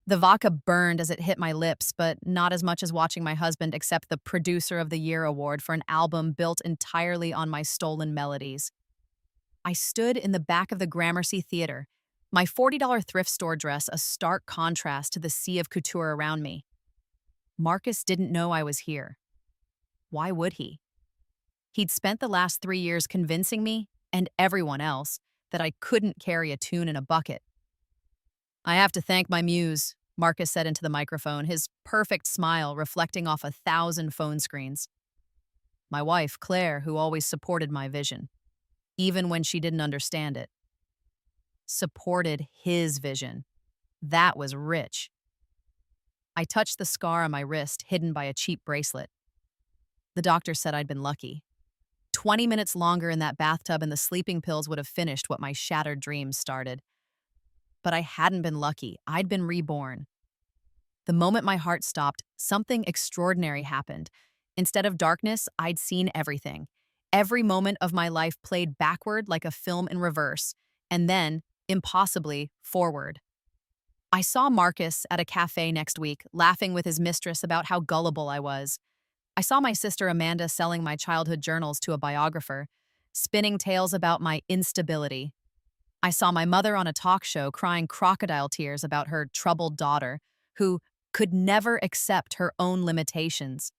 The vodka burned as it hit my lips, but not as much as watching my husband accept the Producer of the Year award for an album built entirely on my stolen melodies. I stood in the back of the Gramercy Theater, my $40 thrift store dress a stark contrast to the sea of couture around me. Marcus didn't know I was here. Why would he? He'd spent the last 3 years convincing me, and everyone else, that I couldn't carry a tune in a bucket. I have to thank my muse, Marcus said into the microphone, his perfect smile reflecting off 1,000 phone screens. My wife, Claire, who always supported my vision, even when she didn't understand it. Supported his vision. That was rich. I touched the scar on my wrist, hidden by a cheap bracelet. The doctor said I'd been lucky. 20 minutes longer in that bathtub and the sleeping pills would have finished what my shattered dreams started. But I hadn't been lucky. I'd been reborn. The moment my heart stopped, something extraordinary happened. Instead of darkness, I'd seen everything. Every moment of my life played backward like a film in reverse, and then, impossibly, forward. I saw Marcus at a cafe next week, laughing with his mistress about how gullible I was. I saw my sister Amanda selling my childhood journals to a biographer, spinning tales about my instability. I saw my mother on a talk show crying crocodile tears about her troubled daughter, who could never accept her own limitations.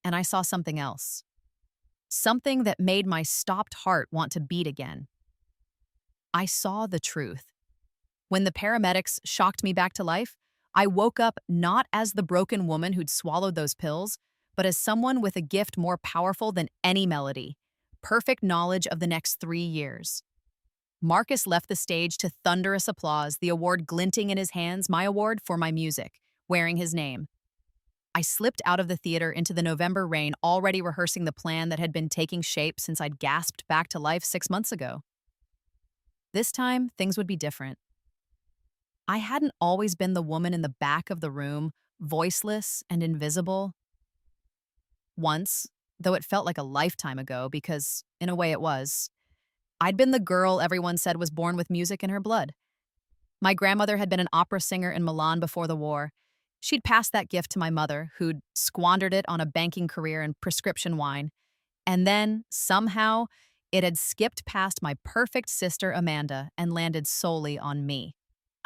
And I saw something else. Something that made my stopped heart want to beat again. I saw the truth. When the paramedics shocked me back to life, I woke up not as the broken woman who'd swallowed those pills, but as someone with a gift more powerful than any melody, perfect knowledge of the next 3 years. Marcus left the stage to thunderous applause, the award glinting in his hands, my award for my music, wearing his name. I slipped out of the theater into the November rain, already rehearsing the plan that had been taking shape since I'd gasped back to life 6 months ago. This time, things would be different. I hadn't always been the woman in the back of the room, voiceless and invisible. Once, though it felt like a lifetime ago because, in a way it was, I'd been the girl everyone said was born with music in her blood. My grandmother had been an opera singer in Milan before the war. She'd passed that gift to my mother, who'd squandered it on a banking career and prescription wine. And then, somehow, it had skipped past my perfect sister Amanda and landed solely on me.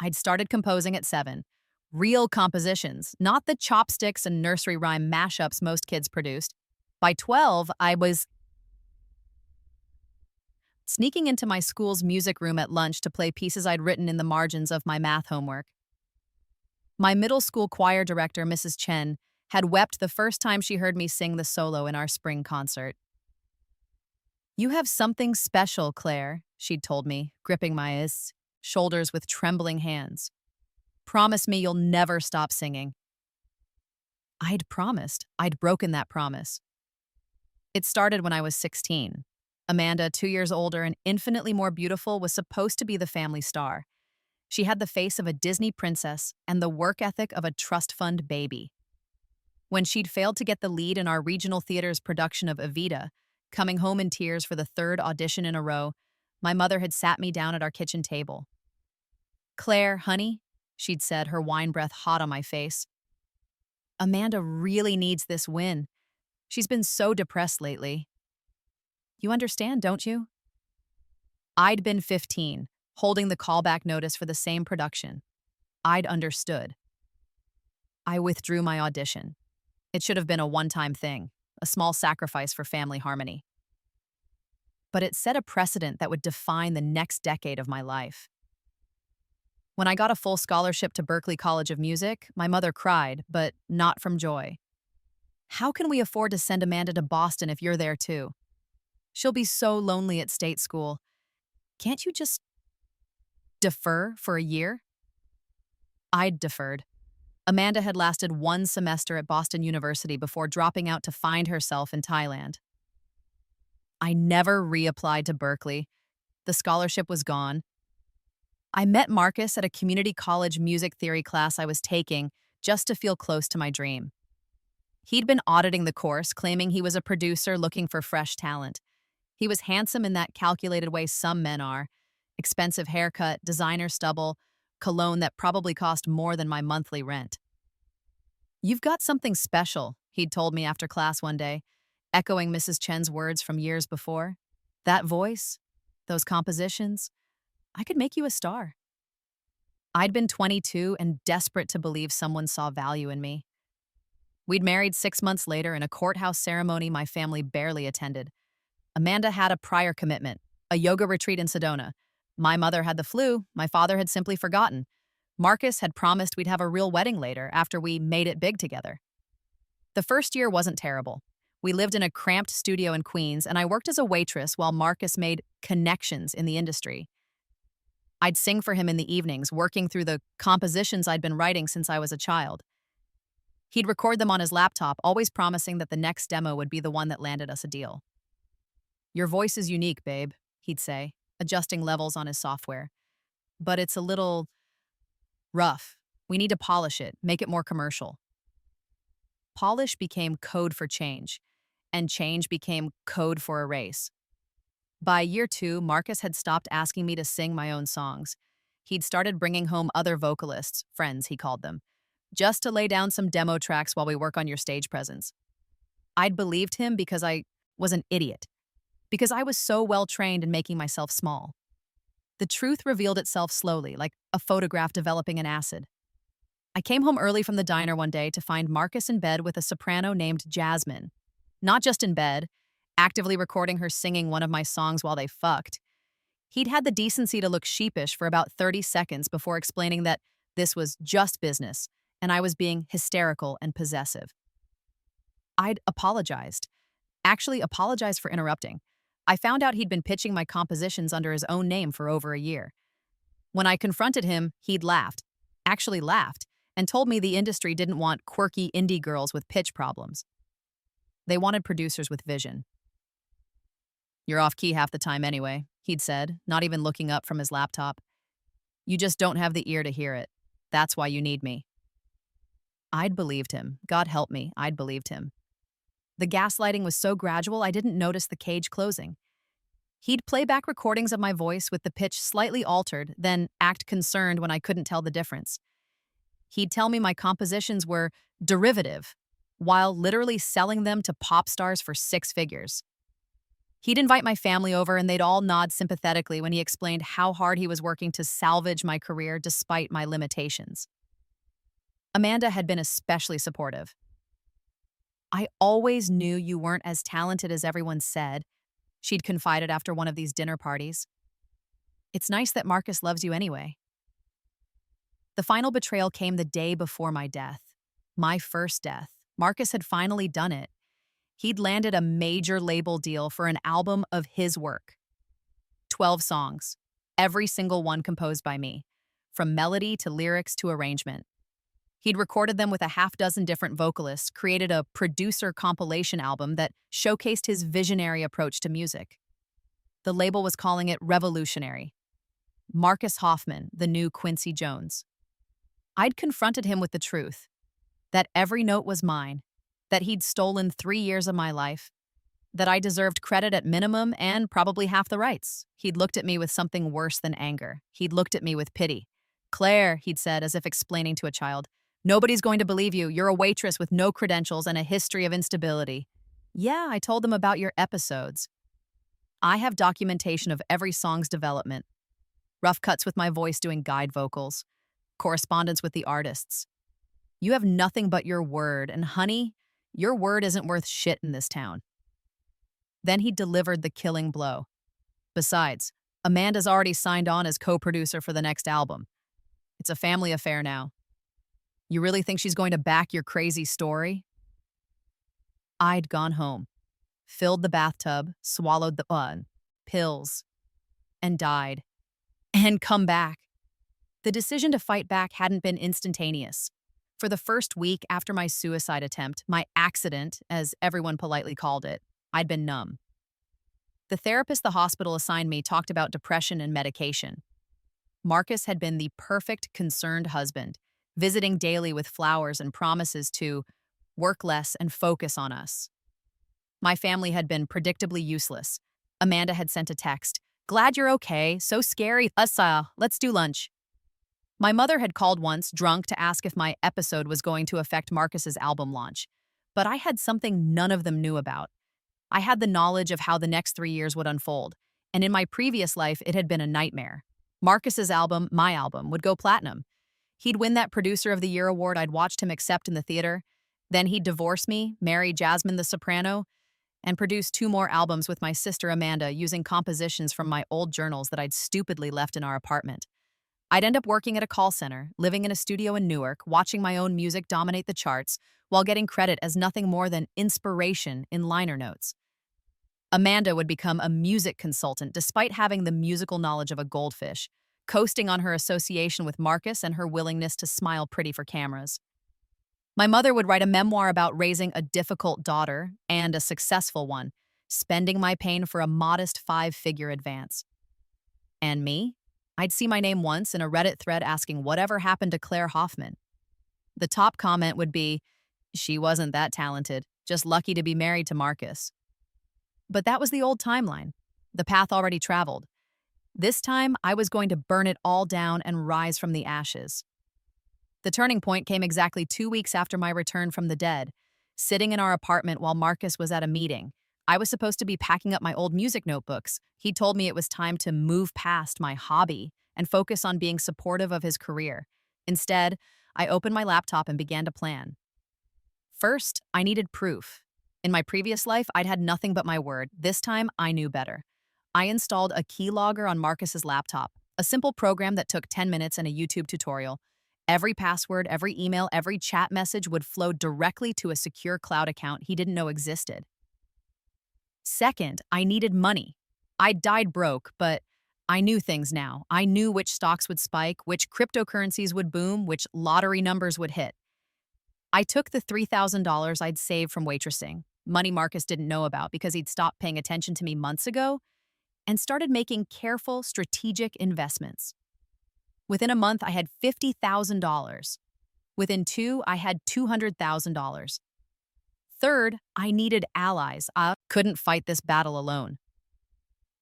I'd started composing at 7. Real compositions, not the chopsticks and nursery rhyme mashups most kids produced. By 12, I was sneaking into my school's music room at lunch to play pieces I'd written in the margins of my math homework. My middle school choir director, Mrs. Chen, had wept the first time she heard me sing the solo in our spring concert. "You have something special, Claire," she'd told me, gripping my shoulders with trembling hands. "Promise me you'll never stop singing." I'd promised. I'd broken that promise. It started when I was 16. Amanda, 2 years older and infinitely more beautiful, was supposed to be the family star. She had the face of a Disney princess and the work ethic of a trust fund baby. When she'd failed to get the lead in our regional theater's production of Evita, coming home in tears for the 3rd audition in a row, my mother had sat me down at our kitchen table. "Claire, honey," she'd said, her wine breath hot on my face, "Amanda really needs this win. She's been so depressed lately. You understand, don't you?" I'd been 15, holding the callback notice for the same production. I'd understood. I withdrew my audition. It should have been a one-time thing, a small sacrifice for family harmony. But it set a precedent that would define the next decade of my life. When I got a full scholarship to Berklee College of Music, my mother cried, but not from joy. "How can we afford to send Amanda to Boston if you're there too? She'll be so lonely at state school. Can't you just defer for a year?" I'd deferred. Amanda had lasted 1 semester at Boston University before dropping out to find herself in Thailand. I never reapplied to Berklee. The scholarship was gone. I met Marcus at a community college music theory class I was taking just to feel close to my dream. He'd been auditing the course, claiming he was a producer looking for fresh talent. He was handsome in that calculated way some men are. Expensive haircut, designer stubble, cologne that probably cost more than my monthly rent. "You've got something special," he'd told me after class one day, echoing Mrs. Chen's words from years before. "That voice, those compositions, I could make you a star." I'd been 22 and desperate to believe someone saw value in me. We'd married 6 months later in a courthouse ceremony my family barely attended. Amanda had a prior commitment, a yoga retreat in Sedona. My mother had the flu, my father had simply forgotten. Marcus had promised we'd have a real wedding later after we made it big together. The first year wasn't terrible. We lived in a cramped studio in Queens, and I worked as a waitress while Marcus made connections in the industry. I'd sing for him in the evenings, working through the compositions I'd been writing since I was a child. He'd record them on his laptop, always promising that the next demo would be the one that landed us a deal. "Your voice is unique, babe," he'd say, adjusting levels on his software. "But it's a little rough. We need to polish it, make it more commercial." Polish became code for change, and change became code for erase. By year 2, Marcus had stopped asking me to sing my own songs. He'd started bringing home other vocalists, friends he called them, just to lay down some demo tracks while we work on your stage presence. I'd believed him because I was an idiot, because I was so well trained in making myself small. The truth revealed itself slowly, like a photograph developing an acid. I came home early from the diner one day to find Marcus in bed with a soprano named Jasmine. Not just in bed, actively recording her singing one of my songs while they fucked. He'd had the decency to look sheepish for about 30 seconds before explaining that this was just business, and I was being hysterical and possessive. I'd apologized. Actually apologized for interrupting. I found out he'd been pitching my compositions under his own name for over a year. When I confronted him, he'd laughed, actually laughed, and told me the industry didn't want quirky indie girls with pitch problems. They wanted producers with vision. "You're off key half the time anyway," he'd said, not even looking up from his laptop. "You just don't have the ear to hear it. That's why you need me." I'd believed him. God help me, I'd believed him. The gaslighting was so gradual I didn't notice the cage closing. He'd play back recordings of my voice with the pitch slightly altered, then act concerned when I couldn't tell the difference. He'd tell me my compositions were derivative, while literally selling them to pop stars for 6 figures. He'd invite my family over and they'd all nod sympathetically when he explained how hard he was working to salvage my career despite my limitations. Amanda had been especially supportive. "I always knew you weren't as talented as everyone said," she'd confided after one of these dinner parties. "It's nice that Marcus loves you anyway." The final betrayal came the day before my death. My first death. Marcus had finally done it. He'd landed a major label deal for an album of his work. 12 songs, every single one composed by me, from melody to lyrics to arrangement. He'd recorded them with a half-dozen different vocalists, created a producer compilation album that showcased his visionary approach to music. The label was calling it revolutionary. Marcus Hoffman, the new Quincy Jones. I'd confronted him with the truth, that every note was mine, that he'd stolen 3 years of my life, that I deserved credit at minimum and probably half the rights. He'd looked at me with something worse than anger. He'd looked at me with pity. "Claire," he'd said, as if explaining to a child, "nobody's going to believe you. You're a waitress with no credentials and a history of instability." "Yeah, I told them about your episodes. I have documentation of every song's development. Rough cuts with my voice doing guide vocals, correspondence with the artists. You have nothing but your word, and honey, your word isn't worth shit in this town." Then he delivered the killing blow. "Besides, Amanda's already signed on as co-producer for the next album. It's a family affair now. You really think she's going to back your crazy story?" I'd gone home, filled the bathtub, swallowed the pills, and died. And come back. The decision to fight back hadn't been instantaneous. For the first week after my suicide attempt, my accident, as everyone politely called it, I'd been numb. The therapist the hospital assigned me talked about depression and medication. Marcus had been the perfect concerned husband, visiting daily with flowers and promises to work less and focus on us. My family had been predictably useless. Amanda had sent a text, "Glad you're okay, so scary, let's do lunch." My mother had called once, drunk, to ask if my episode was going to affect Marcus's album launch. But I had something none of them knew about. I had the knowledge of how the next 3 years would unfold, and in my previous life, it had been a nightmare. Marcus's album, my album, would go platinum. He'd win that Producer of the Year award I'd watched him accept in the theater. Then he'd divorce me, marry Jasmine the soprano, and produce 2 more albums with my sister Amanda using compositions from my old journals that I'd stupidly left in our apartment. I'd end up working at a call center, living in a studio in Newark, watching my own music dominate the charts, while getting credit as nothing more than inspiration in liner notes. Amanda would become a music consultant despite having the musical knowledge of a goldfish, coasting on her association with Marcus and her willingness to smile pretty for cameras. My mother would write a memoir about raising a difficult daughter and a successful one, spending my pain for a modest 5-figure advance. And me? I'd see my name once in a Reddit thread asking whatever happened to Claire Hoffman. The top comment would be, "She wasn't that talented, just lucky to be married to Marcus." But that was the old timeline, the path already traveled. This time, I was going to burn it all down and rise from the ashes. The turning point came exactly 2 weeks after my return from the dead, sitting in our apartment while Marcus was at a meeting. I was supposed to be packing up my old music notebooks. He told me it was time to move past my hobby and focus on being supportive of his career. Instead, I opened my laptop and began to plan. First, I needed proof. In my previous life, I'd had nothing but my word. This time, I knew better. I installed a keylogger on Marcus's laptop, a simple program that took 10 minutes and a YouTube tutorial. Every password, every email, every chat message would flow directly to a secure cloud account he didn't know existed. Second, I needed money. I died broke, but I knew things now. I knew which stocks would spike, which cryptocurrencies would boom, which lottery numbers would hit. I took the $3,000 I'd saved from waitressing, money Marcus didn't know about because he'd stopped paying attention to me months ago, and started making careful, strategic investments. Within a month, I had $50,000. Within 2, I had $200,000. Third, I needed allies. I couldn't fight this battle alone.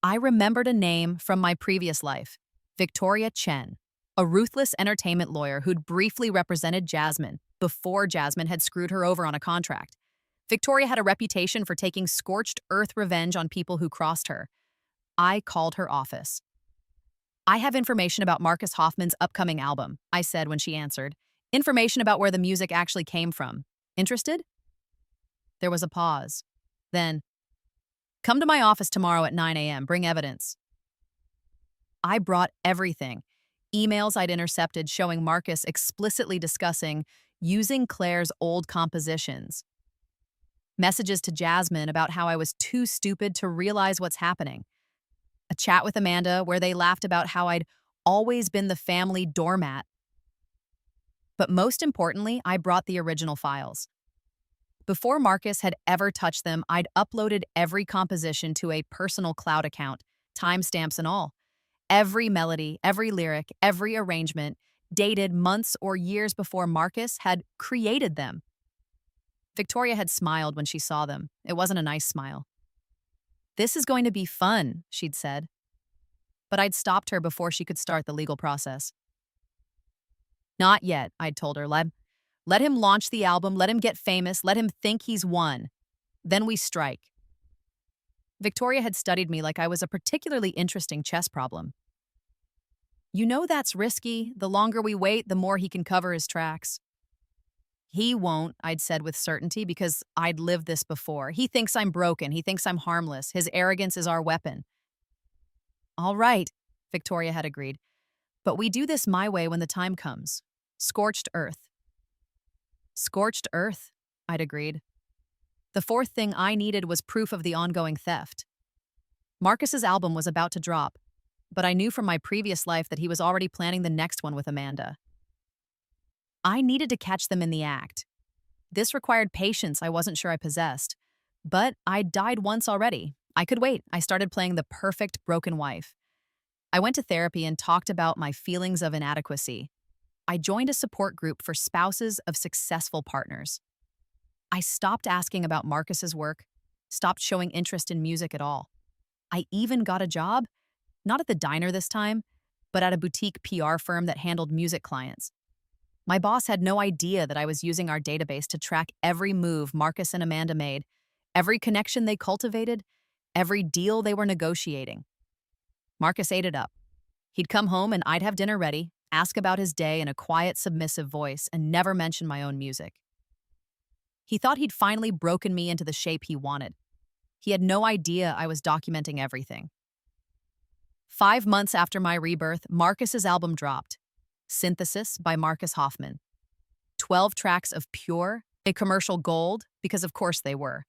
I remembered a name from my previous life, Victoria Chen, a ruthless entertainment lawyer who'd briefly represented Jasmine before Jasmine had screwed her over on a contract. Victoria had a reputation for taking scorched earth revenge on people who crossed her. I called her office. "I have information about Marcus Hoffman's upcoming album," I said when she answered. "Information about where the music actually came from. Interested?" There was a pause. Then, "Come to my office tomorrow at 9 a.m. Bring evidence." I brought everything. Emails I'd intercepted showing Marcus explicitly discussing using Claire's old compositions. Messages to Jasmine about how I was too stupid to realize what's happening. A chat with Amanda where they laughed about how I'd always been the family doormat. But most importantly, I brought the original files. Before Marcus had ever touched them, I'd uploaded every composition to a personal cloud account, timestamps and all. Every melody, every lyric, every arrangement, dated months or years before Marcus had created them. Victoria had smiled when she saw them. It wasn't a nice smile. "This is going to be fun," she'd said. But I'd stopped her before she could start the legal process. "Not yet," I'd told her. Let him launch the album, let him get famous, let him think he's won. Then we strike." Victoria had studied me like I was a particularly interesting chess problem. "You know that's risky. The longer we wait, the more he can cover his tracks." "He won't," I'd said with certainty, because I'd lived this before. "He thinks I'm broken. He thinks I'm harmless. His arrogance is our weapon." "All right," Victoria had agreed. "But we do this my way when the time comes. Scorched earth." "Scorched earth," I'd agreed. The fourth thing I needed was proof of the ongoing theft. Marcus's album was about to drop, but I knew from my previous life that he was already planning the next one with Amanda. I needed to catch them in the act. This required patience I wasn't sure I possessed. But I'd died once already. I could wait. I started playing the perfect broken wife. I went to therapy and talked about my feelings of inadequacy. I joined a support group for spouses of successful partners. I stopped asking about Marcus's work, stopped showing interest in music at all. I even got a job, not at the diner this time, but at a boutique PR firm that handled music clients. My boss had no idea that I was using our database to track every move Marcus and Amanda made, every connection they cultivated, every deal they were negotiating. Marcus ate it up. He'd come home and I'd have dinner ready, ask about his day in a quiet, submissive voice, and never mention my own music. He thought he'd finally broken me into the shape he wanted. He had no idea I was documenting everything. 5 months after my rebirth, Marcus's album dropped. Synthesis by Marcus Hoffman. 12 tracks of pure, a commercial gold, because of course they were.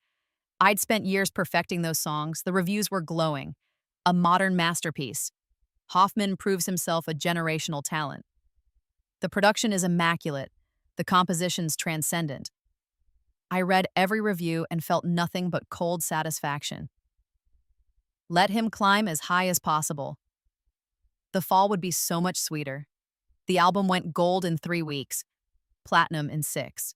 I'd spent years perfecting those songs. The reviews were glowing. A modern masterpiece. Hoffman proves himself a generational talent. The production is immaculate. The composition's transcendent. I read every review and felt nothing but cold satisfaction. Let him climb as high as possible. The fall would be so much sweeter. The album went gold in 3 weeks, platinum in 6.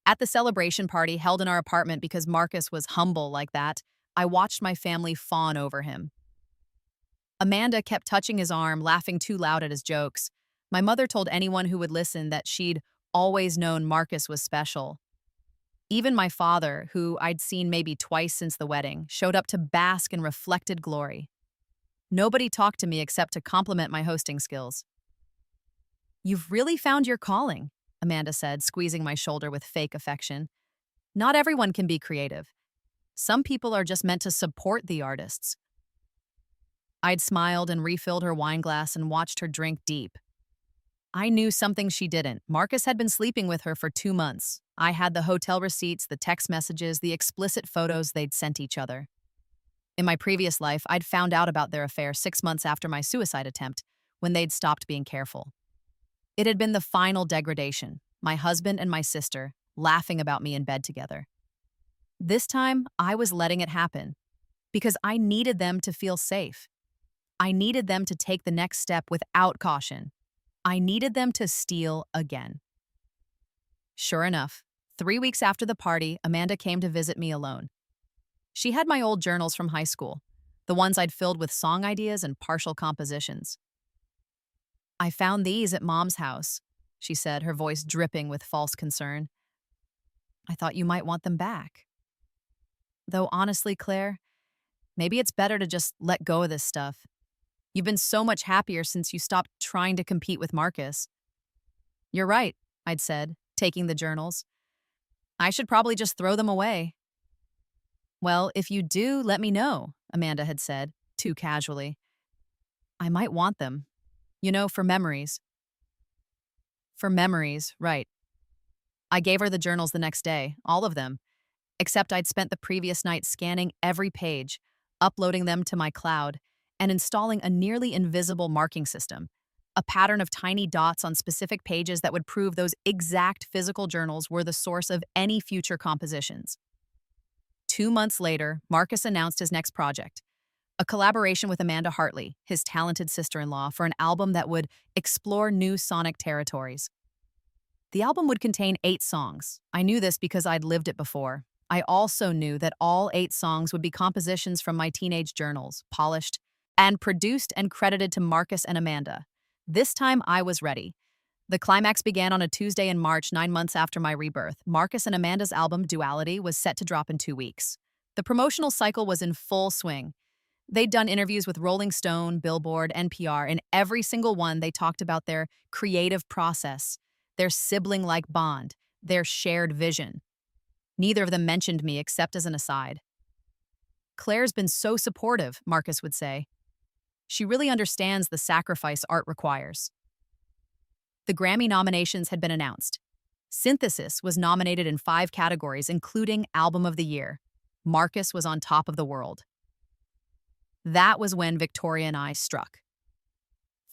At the celebration party held in our apartment because Marcus was humble like that, I watched my family fawn over him. Amanda kept touching his arm, laughing too loud at his jokes. My mother told anyone who would listen that she'd always known Marcus was special. Even my father, who I'd seen maybe twice since the wedding, showed up to bask in reflected glory. Nobody talked to me except to compliment my hosting skills. "You've really found your calling," Amanda said, squeezing my shoulder with fake affection. "Not everyone can be creative. Some people are just meant to support the artists." I'd smiled and refilled her wine glass and watched her drink deep. I knew something she didn't. Marcus had been sleeping with her for 2 months. I had the hotel receipts, the text messages, the explicit photos they'd sent each other. In my previous life, I'd found out about their affair 6 months after my suicide attempt, when they'd stopped being careful. It had been the final degradation, my husband and my sister laughing about me in bed together. This time, I was letting it happen, because I needed them to feel safe. I needed them to take the next step without caution. I needed them to steal again. Sure enough, 3 weeks after the party, Amanda came to visit me alone. She had my old journals from high school, the ones I'd filled with song ideas and partial compositions. "I found these at Mom's house," she said, her voice dripping with false concern. "I thought you might want them back. Though honestly, Claire, maybe it's better to just let go of this stuff. You've been so much happier since you stopped trying to compete with Marcus." "You're right," I'd said, taking the journals. "I should probably just throw them away." "Well, if you do, let me know," Amanda had said, too casually. "I might want them. You know, for memories." "For memories, right." I gave her the journals the next day, all of them, except I'd spent the previous night scanning every page, uploading them to my cloud, and installing a nearly invisible marking system, a pattern of tiny dots on specific pages that would prove those exact physical journals were the source of any future compositions. 2 months later, Marcus announced his next project, a collaboration with Amanda Hartley, his talented sister-in-law, for an album that would explore new sonic territories. The album would contain 8 songs. I knew this because I'd lived it before. I also knew that all 8 songs would be compositions from my teenage journals, polished, and produced and credited to Marcus and Amanda. This time, I was ready. The climax began on a Tuesday in March, 9 months after my rebirth. Marcus and Amanda's album, Duality, was set to drop in 2 weeks. The promotional cycle was in full swing. They'd done interviews with Rolling Stone, Billboard, NPR, and every single one they talked about their creative process, their sibling-like bond, their shared vision. Neither of them mentioned me except as an aside. "Claire's been so supportive," Marcus would say. "She really understands the sacrifice art requires." The Grammy nominations had been announced. Synthesis was nominated in 5 categories, including Album of the Year. Marcus was on top of the world. That was when Victoria and I struck.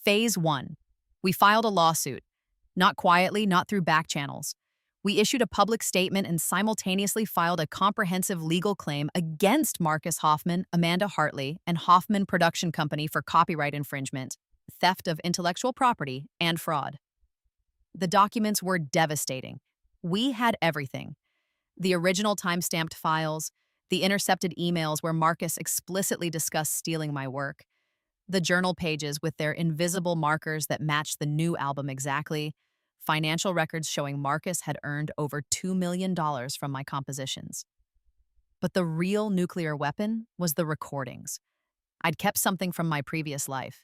Phase 1. We filed a lawsuit. Not quietly, not through back channels. We issued a public statement and simultaneously filed a comprehensive legal claim against Marcus Hoffman, Amanda Hartley, and Hoffman Production Company for copyright infringement, theft of intellectual property, and fraud. The documents were devastating. We had everything. The original time-stamped files, the intercepted emails where Marcus explicitly discussed stealing my work, The journal pages with their invisible markers that matched the new album exactly, financial records showing Marcus had earned over $2 million from my compositions. But the real nuclear weapon was the recordings. I'd kept something from my previous life.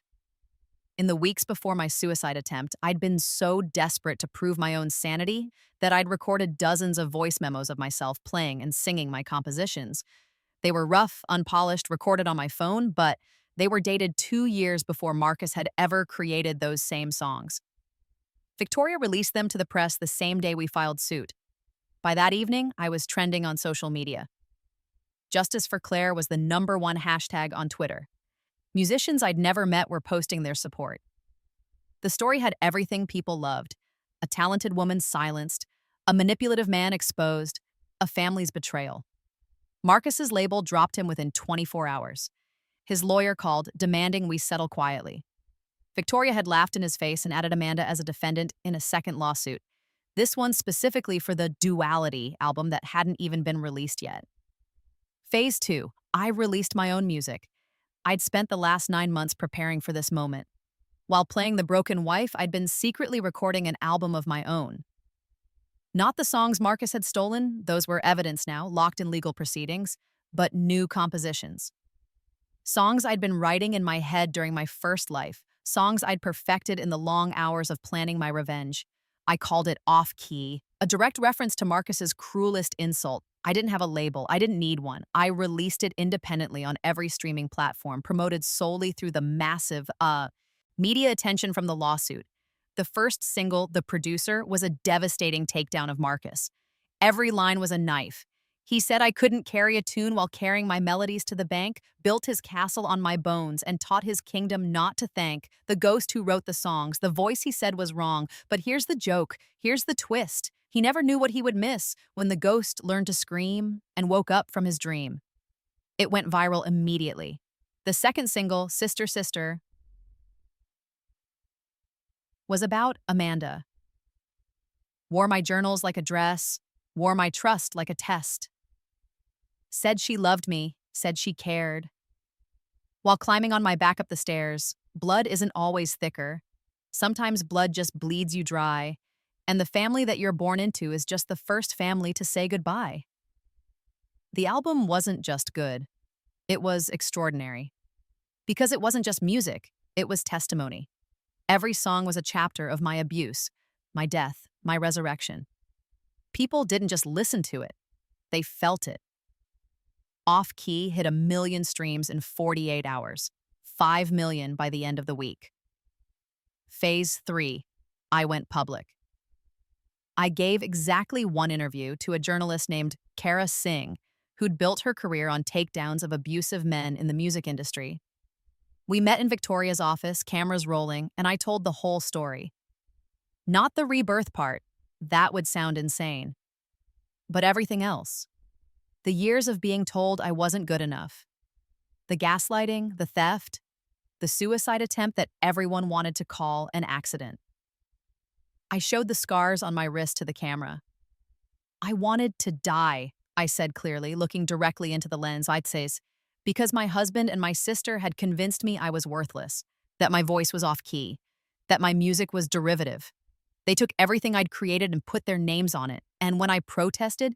In the weeks before my suicide attempt, I'd been so desperate to prove my own sanity that I'd recorded dozens of voice memos of myself playing and singing my compositions. They were rough, unpolished, recorded on my phone, but they were dated 2 years before Marcus had ever created those same songs. Victoria released them to the press the same day we filed suit. By that evening, I was trending on social media. Justice for Claire was the #1 hashtag on Twitter. Musicians I'd never met were posting their support. The story had everything people loved: a talented woman silenced, a manipulative man exposed, a family's betrayal. Marcus's label dropped him within 24 hours. His lawyer called, demanding we settle quietly. Victoria had laughed in his face and added Amanda as a defendant in a second lawsuit, this one specifically for the Duality album that hadn't even been released yet. Phase 2, I released my own music. I'd spent the last 9 months preparing for this moment. While playing The Broken Wife, I'd been secretly recording an album of my own. Not the songs Marcus had stolen, those were evidence now, locked in legal proceedings, but new compositions. Songs I'd been writing in my head during my first life, songs I'd perfected in the long hours of planning my revenge. I called it Off Key, a direct reference to Marcus's cruelest insult. I didn't have a label. I didn't need one. I released it independently on every streaming platform, promoted solely through the massive media attention from the lawsuit. The first single, The Producer, was a devastating takedown of Marcus. Every line was a knife. He said I couldn't carry a tune while carrying my melodies to the bank, built his castle on my bones, and taught his kingdom not to thank the ghost who wrote the songs. The voice he said was wrong, but here's the joke, here's the twist. He never knew what he would miss when the ghost learned to scream and woke up from his dream. It went viral immediately. The second single, Sister Sister, was about Amanda. Wore my journals like a dress, wore my trust like a test. Said she loved me, said she cared. While climbing on my back up the stairs, blood isn't always thicker. Sometimes blood just bleeds you dry, and the family that you're born into is just the first family to say goodbye. The album wasn't just good. It was extraordinary. Because it wasn't just music, it was testimony. Every song was a chapter of my abuse, my death, my resurrection. People didn't just listen to it, they felt it. Off Key hit 1 million streams in 48 hours, 5 million by the end of the week. Phase 3, I went public. I gave exactly one interview to a journalist named Kara Singh, who'd built her career on takedowns of abusive men in the music industry. We met in Victoria's office, cameras rolling, and I told the whole story. Not the rebirth part, that would sound insane. But everything else. The years of being told I wasn't good enough. The gaslighting, the theft, the suicide attempt that everyone wanted to call an accident. I showed the scars on my wrist to the camera. I wanted to die, I said clearly, looking directly into the lens. I'd say, because my husband and my sister had convinced me I was worthless, that my voice was off key, that my music was derivative. They took everything I'd created and put their names on it, and when I protested,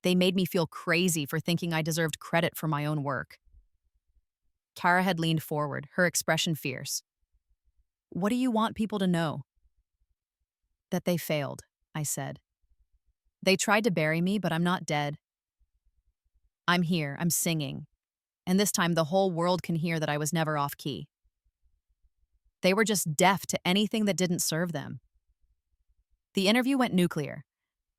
they made me feel crazy for thinking I deserved credit for my own work. Kara had leaned forward, her expression fierce. What do you want people to know? That they failed, I said. They tried to bury me, but I'm not dead. I'm here, I'm singing. And this time the whole world can hear that I was never off key. They were just deaf to anything that didn't serve them. The interview went nuclear.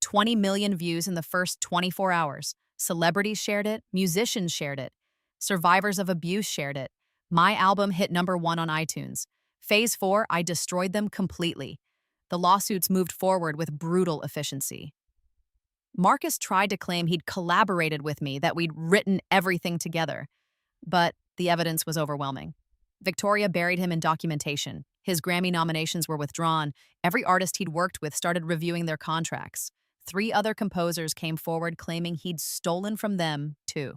20 million views in the first 24 hours. Celebrities shared it, musicians shared it, survivors of abuse shared it. My album hit #1 on iTunes. Phase 4, I destroyed them completely. The lawsuits moved forward with brutal efficiency. Marcus tried to claim he'd collaborated with me, that we'd written everything together. But the evidence was overwhelming. Victoria buried him in documentation. His Grammy nominations were withdrawn. Every artist he'd worked with started reviewing their contracts. 3 other composers came forward claiming he'd stolen from them, too.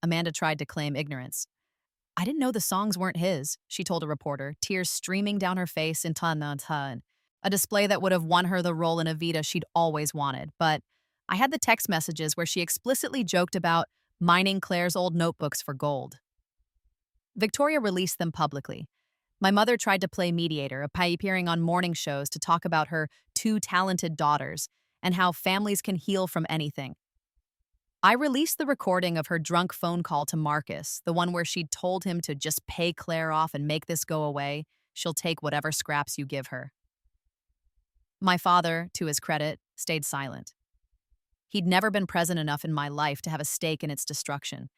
Amanda tried to claim ignorance. I didn't know the songs weren't his, she told a reporter, tears streaming down her face in Tan, a display that would have won her the role in Evita she'd always wanted. But I had the text messages where she explicitly joked about mining Claire's old notebooks for gold. Victoria released them publicly. My mother tried to play mediator, appearing on morning shows to talk about her two talented daughters and how families can heal from anything. I released the recording of her drunk phone call to Marcus, the one where she'd told him to just pay Claire off and make this go away. She'll take whatever scraps you give her. My father, to his credit, stayed silent. He'd never been present enough in my life to have a stake in its destruction.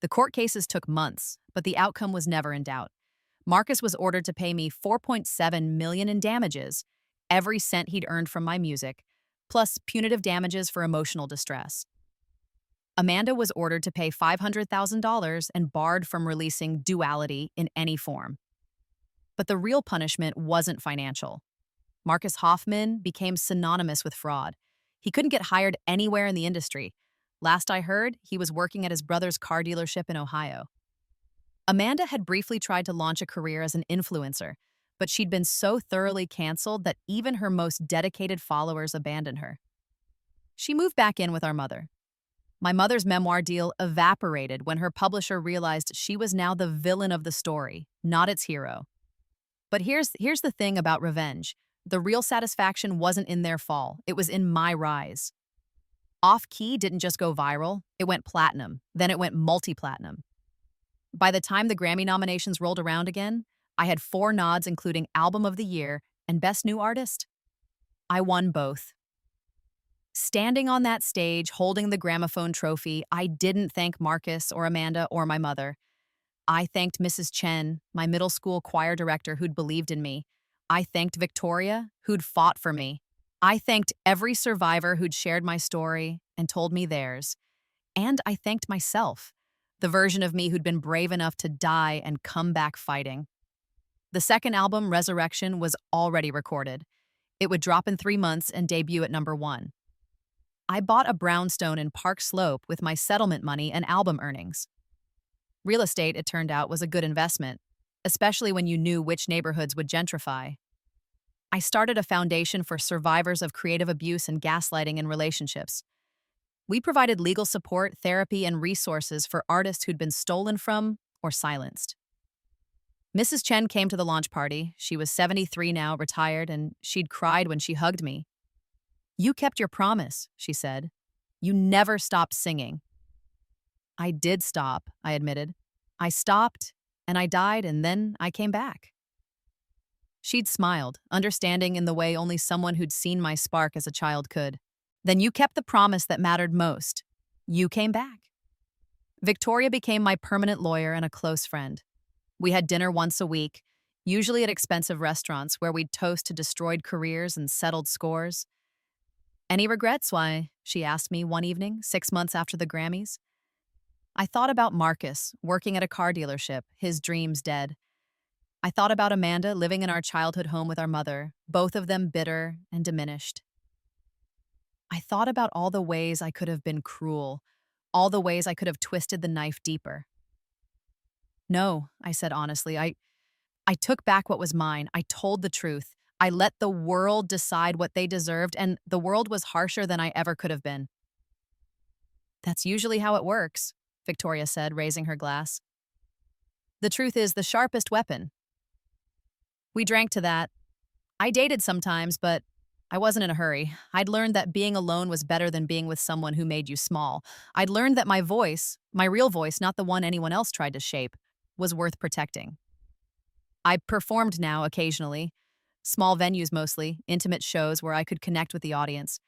The court cases took months, but the outcome was never in doubt. Marcus was ordered to pay me $4.7 million in damages, every cent he'd earned from my music, plus punitive damages for emotional distress. Amanda was ordered to pay $500,000 and barred from releasing Duality in any form. But the real punishment wasn't financial. Marcus Hoffman became synonymous with fraud. He couldn't get hired anywhere in the industry. Last I heard, he was working at his brother's car dealership in Ohio. Amanda had briefly tried to launch a career as an influencer, but she'd been so thoroughly canceled that even her most dedicated followers abandoned her. She moved back in with our mother. My mother's memoir deal evaporated when her publisher realized she was now the villain of the story, not its hero. But here's the thing about revenge. The real satisfaction wasn't in their fall, it was in my rise. Off Key didn't just go viral, it went platinum, then it went multi-platinum. By the time the Grammy nominations rolled around again, I had 4 nods including Album of the Year and Best New Artist. I won both. Standing on that stage, holding the gramophone trophy, I didn't thank Marcus or Amanda or my mother. I thanked Mrs. Chen, my middle school choir director who'd believed in me. I thanked Victoria, who'd fought for me. I thanked every survivor who'd shared my story and told me theirs. And I thanked myself, the version of me who'd been brave enough to die and come back fighting. The second album, Resurrection, was already recorded. It would drop in 3 months and debut at #1. I bought a brownstone in Park Slope with my settlement money and album earnings. Real estate, it turned out, was a good investment, especially when you knew which neighborhoods would gentrify. I started a foundation for survivors of creative abuse and gaslighting in relationships. We provided legal support, therapy, and resources for artists who'd been stolen from or silenced. Mrs. Chen came to the launch party. She was 73 now, retired, and she'd cried when she hugged me. "You kept your promise," she said. "You never stopped singing." I did stop, I admitted. I stopped, and I died, and then I came back. She'd smiled, understanding in the way only someone who'd seen my spark as a child could. "Then you kept the promise that mattered most. You came back." Victoria became my permanent lawyer and a close friend. We had dinner once a week, usually at expensive restaurants where we'd toast to destroyed careers and settled scores. "Any regrets, why?" she asked me one evening, 6 months after the Grammys. I thought about Marcus, working at a car dealership, his dreams dead. I thought about Amanda living in our childhood home with our mother, both of them bitter and diminished. I thought about all the ways I could have been cruel, all the ways I could have twisted the knife deeper. "No," I said honestly, I took back what was mine. I told the truth. I let the world decide what they deserved, and the world was harsher than I ever could have been. "That's usually how it works," Victoria said, raising her glass. "The truth is the sharpest weapon." We drank to that. I dated sometimes, but I wasn't in a hurry. I'd learned that being alone was better than being with someone who made you small. I'd learned that my voice, my real voice, not the one anyone else tried to shape, was worth protecting. I performed now occasionally. Small venues mostly, intimate shows where I could connect with the audience.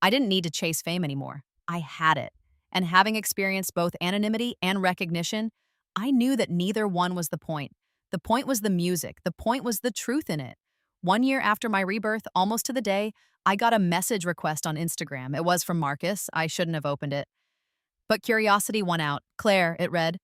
I didn't need to chase fame anymore. I had it. And having experienced both anonymity and recognition, I knew that neither one was the point. The point was the music. The point was the truth in it. 1 year after my rebirth, almost to the day, I got a message request on Instagram. It was from Marcus. I shouldn't have opened it. But curiosity won out. "Claire," it read,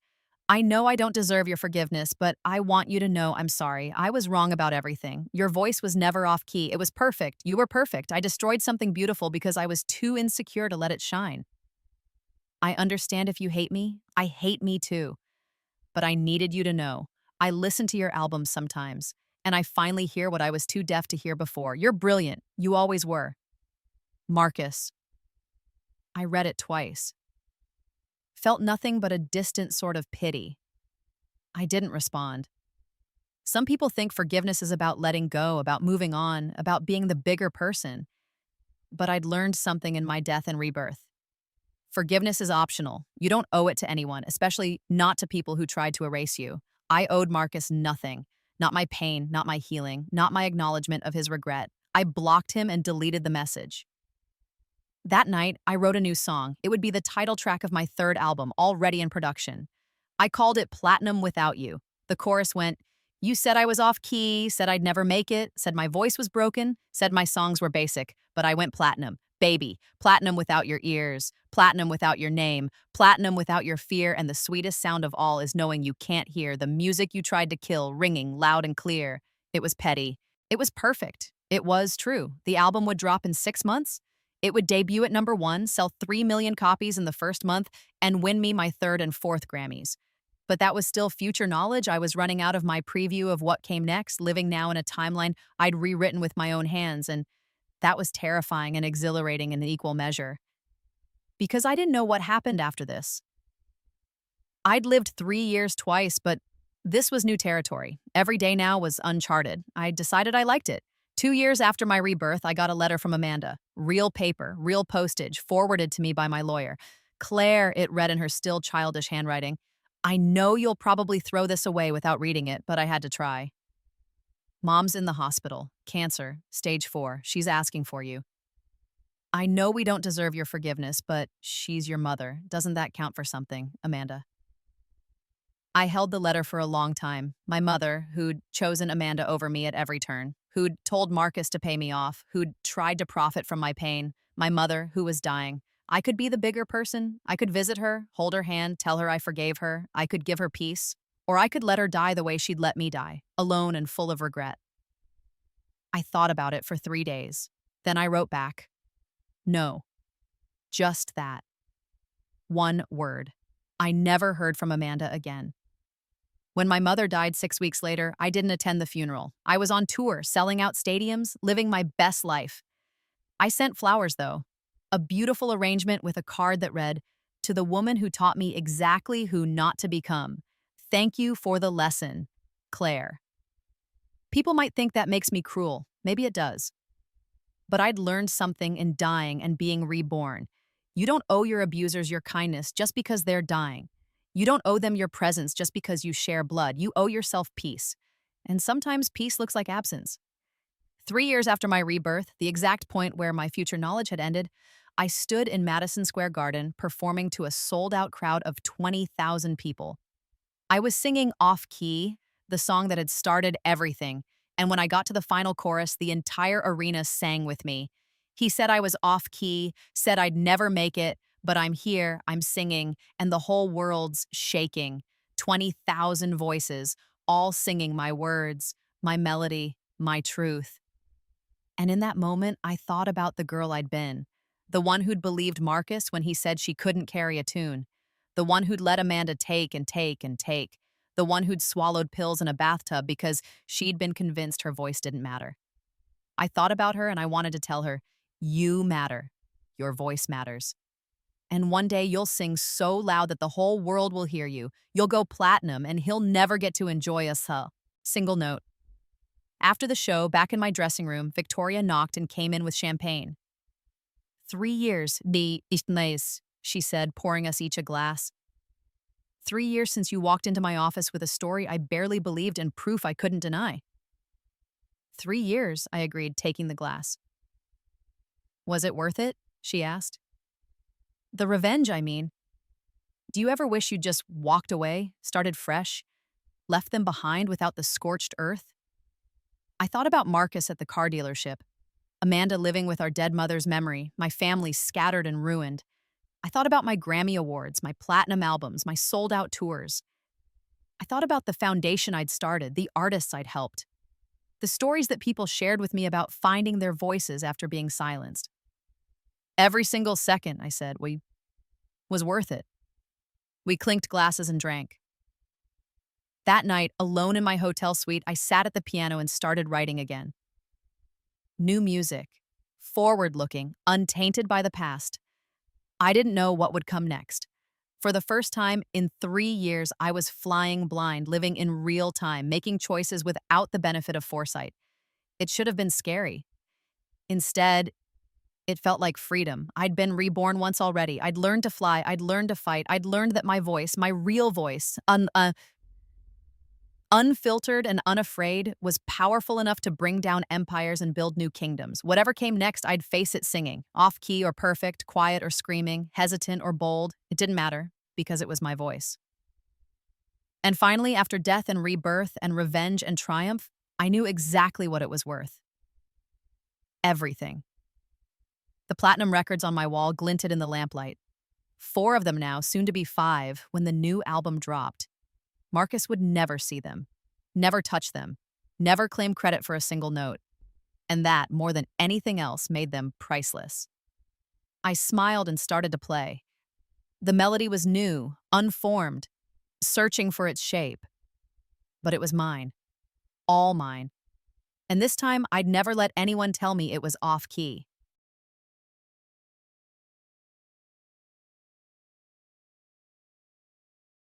"I know I don't deserve your forgiveness, but I want you to know I'm sorry. I was wrong about everything. Your voice was never off key. It was perfect. You were perfect. I destroyed something beautiful because I was too insecure to let it shine. I understand if you hate me. I hate me too. but I needed you to know. I listen to your albums sometimes, and I finally hear what I was too deaf to hear before. You're brilliant. You always were. Marcus. I read it twice. Felt nothing but a distant sort of pity. I didn't respond. Some people think forgiveness is about letting go, about moving on, about being the bigger person. But I'd learned something in my death and rebirth. Forgiveness is optional. You don't owe it to anyone, especially not to people who tried to erase you. I owed Marcus nothing. Not my pain, not my healing, not my acknowledgement of his regret. I blocked him and deleted the message. That night, I wrote a new song. It would be the title track of my third album, already in production. I called it Platinum Without You. The chorus went, "You said I was off key, said I'd never make it, said my voice was broken, said my songs were basic, but I went platinum. Baby, platinum without your ears, platinum without your name, platinum without your fear, and the sweetest sound of all is knowing you can't hear the music you tried to kill ringing loud and clear." It was petty. It was perfect. It was true. The album would drop in 6 months. It would debut at #1, sell 3 million copies in the first month, and win me my third and fourth Grammys. But that was still future knowledge. I was running out of my preview of what came next, living now in a timeline I'd rewritten with my own hands, and that was terrifying and exhilarating in an equal measure. Because I didn't know what happened after this. I'd lived 3 years twice, but this was new territory. Every day now was uncharted. I decided I liked it. 2 years after my rebirth, I got a letter from Amanda. Real paper, real postage, forwarded to me by my lawyer. "Claire," it read in her still childish handwriting, "I know you'll probably throw this away without reading it, but I had to try. Mom's in the hospital. Cancer, stage 4. She's asking for you. I know we don't deserve your forgiveness, but she's your mother. Doesn't that count for something, Amanda?" I held the letter for a long time. My mother, who'd chosen Amanda over me at every turn, who'd told Marcus to pay me off, who'd tried to profit from my pain. My mother, who was dying. I could be the bigger person. I could visit her, hold her hand, tell her I forgave her. I could give her peace. Or I could let her die the way she'd let me die, alone and full of regret. I thought about it for 3 days. Then I wrote back. No. Just that. One word. I never heard from Amanda again. When my mother died 6 weeks later, I didn't attend the funeral. I was on tour, selling out stadiums, living my best life. I sent flowers, though. A beautiful arrangement with a card that read, "To the woman who taught me exactly who not to become. Thank you for the lesson, Claire." People might think that makes me cruel. Maybe it does. But I'd learned something in dying and being reborn. You don't owe your abusers your kindness just because they're dying. You don't owe them your presence just because you share blood. You owe yourself peace. And sometimes peace looks like absence. 3 years after my rebirth, the exact point where my future knowledge had ended, I stood in Madison Square Garden performing to a sold-out crowd of 20,000 people. I was singing off-key, the song that had started everything, and when I got to the final chorus, the entire arena sang with me. He said I was off-key, said I'd never make it, but I'm here, I'm singing, and the whole world's shaking. 20,000 voices, all singing my words, my melody, my truth. And in that moment, I thought about the girl I'd been, the one who'd believed Marcus when he said she couldn't carry a tune, the one who'd let Amanda take and take and take, the one who'd swallowed pills in a bathtub because she'd been convinced her voice didn't matter. I thought about her and I wanted to tell her, "You matter. Your voice matters. And one day you'll sing so loud that the whole world will hear you. You'll go platinum and he'll never get to enjoy us, huh?" Single note. After the show, back in my dressing room, Victoria knocked and came in with champagne. 3 years, she said, pouring us each a glass. 3 years since you walked into my office with a story I barely believed and proof I couldn't deny. 3 years, I agreed, taking the glass. Was it worth it? She asked. The revenge, I mean. Do you ever wish you'd just walked away, started fresh, left them behind without the scorched earth? I thought about Marcus at the car dealership, Amanda living with our dead mother's memory, my family scattered and ruined. I thought about my Grammy Awards, my platinum albums, my sold-out tours. I thought about the foundation I'd started, the artists I'd helped, the stories that people shared with me about finding their voices after being silenced. Every single second, I said, was worth it. We clinked glasses and drank. That night, alone in my hotel suite, I sat at the piano and started writing again. New music, forward looking, untainted by the past. I didn't know what would come next. For the first time in 3 years, I was flying blind, living in real time, making choices without the benefit of foresight. It should have been scary. Instead, it felt like freedom. I'd been reborn once already. I'd learned to fly. I'd learned to fight. I'd learned that my voice, my real voice, unfiltered and unafraid, was powerful enough to bring down empires and build new kingdoms. Whatever came next, I'd face it singing, off key or perfect, quiet or screaming, hesitant or bold. It didn't matter, because it was my voice. And finally, after death and rebirth and revenge and triumph, I knew exactly what it was worth. Everything. The platinum records on my wall glinted in the lamplight. 4 of them now, soon to be 5, when the new album dropped. Marcus would never see them, never touch them, never claim credit for a single note. And that, more than anything else, made them priceless. I smiled and started to play. The melody was new, unformed, searching for its shape. But it was mine, all mine. And this time, I'd never let anyone tell me it was off-key.